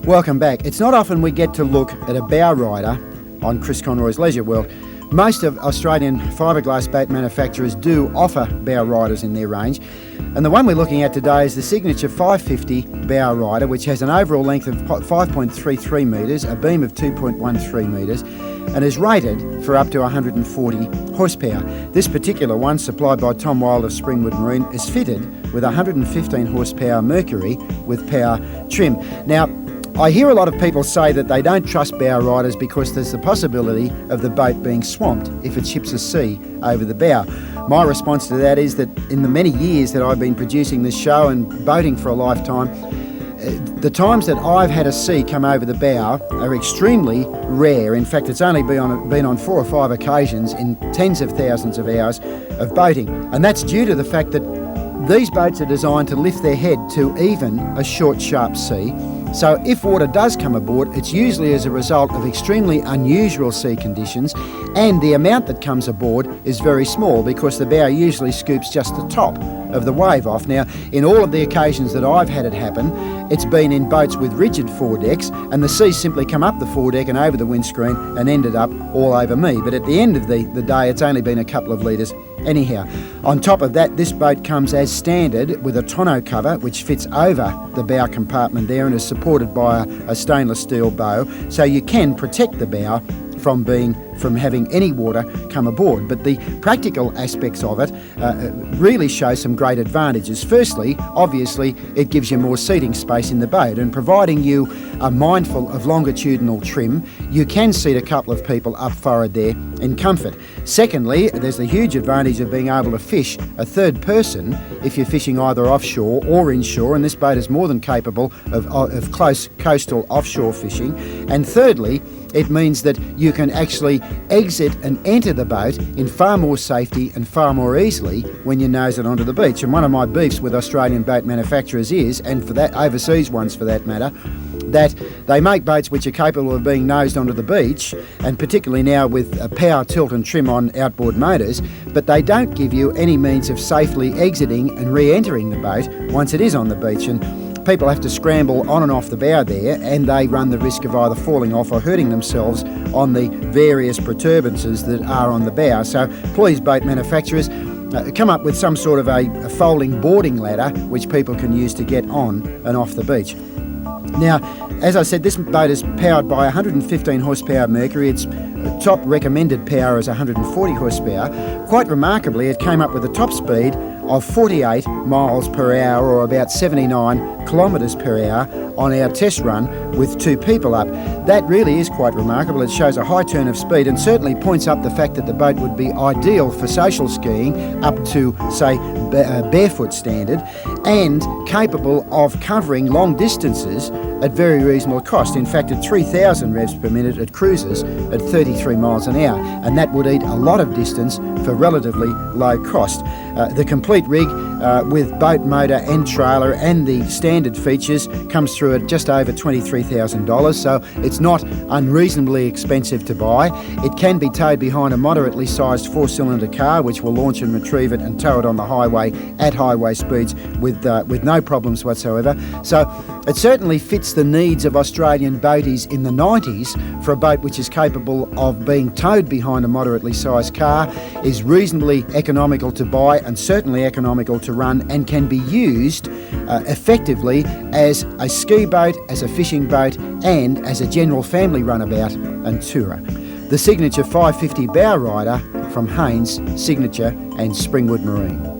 Welcome back. It's not often we get to look at a Bowrider on Chris Conroy's Leisure World. Most of Australian fiberglass boat manufacturers do offer Bowriders in their range, and the one we're looking at today is the signature 550 Bowrider, which has an overall length of 5.33 metres, a beam of 2.13 metres, and is rated for up to 140 horsepower. This particular one, supplied by Tom Wild of Springwood Marine, is fitted with 115 horsepower Mercury with power trim. Now, I hear a lot of people say that they don't trust Bowriders because there's the possibility of the boat being swamped if it ships a sea over the bow. My response to that is that in the many years that I've been producing this show and boating for a lifetime, the times that I've had a sea come over the bow are extremely rare. In fact, it's only been on 4 or 5 occasions in tens of thousands of hours of boating. And that's due to the fact that these boats are designed to lift their head to even a short, sharp sea. So if water does come aboard, it's usually as a result of extremely unusual sea conditions, and the amount that comes aboard is very small because the bow usually scoops just the top of the wave off. Now, in all of the occasions that I've had it happen, it's been in boats with rigid foredecks, and the seas simply come up the foredeck and over the windscreen and ended up all over me. But at the end of the day, it's only been a couple of litres anyhow. On top of that, this boat comes as standard with a tonneau cover which fits over the bow compartment there and is supported by a stainless steel bow, so you can protect the bow from having any water come aboard. But the practical aspects of it really show some great advantages. Firstly, obviously, it gives you more seating space in the boat, and providing you are mindful of longitudinal trim, you can seat a couple of people up forward there in comfort. Secondly, there's the huge advantage of being able to fish a third person if you're fishing either offshore or inshore, and this boat is more than capable of close coastal offshore fishing. And thirdly, it means that you can actually exit and enter the boat in far more safety and far more easily when you nose it onto the beach. And one of my beefs with Australian boat manufacturers is, and for that overseas ones for that matter, that they make boats which are capable of being nosed onto the beach, and particularly now with power, tilt and trim on outboard motors, but they don't give you any means of safely exiting and re-entering the boat once it is on the beach. And people have to scramble on and off the bow there, and they run the risk of either falling off or hurting themselves on the various protuberances that are on the bow. So please, boat manufacturers, come up with some sort of a folding boarding ladder which people can use to get on and off the beach. Now, as I said, this boat is powered by 115 horsepower Mercury. Its top recommended power is 140 horsepower. Quite remarkably, it came up with a top speed of 48 miles per hour, or about 79 kilometres per hour on our test run with 2 people up. That really is quite remarkable. It shows a high turn of speed and certainly points up the fact that the boat would be ideal for social skiing up to, say, barefoot standard, and capable of covering long distances at very reasonable cost. In fact, at 3,000 revs per minute it cruises at 33 miles an hour, and that would eat a lot of distance for relatively low cost. The complete rig with boat, motor and trailer and the standard features comes through at just over $23,000, so it's not unreasonably expensive to buy. It can be towed behind a moderately sized 4-cylinder car which will launch and retrieve it and tow it on the highway at highway speeds with no problems whatsoever. So it certainly fits the needs of Australian boaties in the 90s for a boat which is capable of being towed behind a moderately sized car, is reasonably economical to buy and certainly economical to run, and can be used effectively as a ski boat, as a fishing boat and as a general family runabout and tourer. The signature 550 Bowrider from Haines, Signature and Springwood Marine.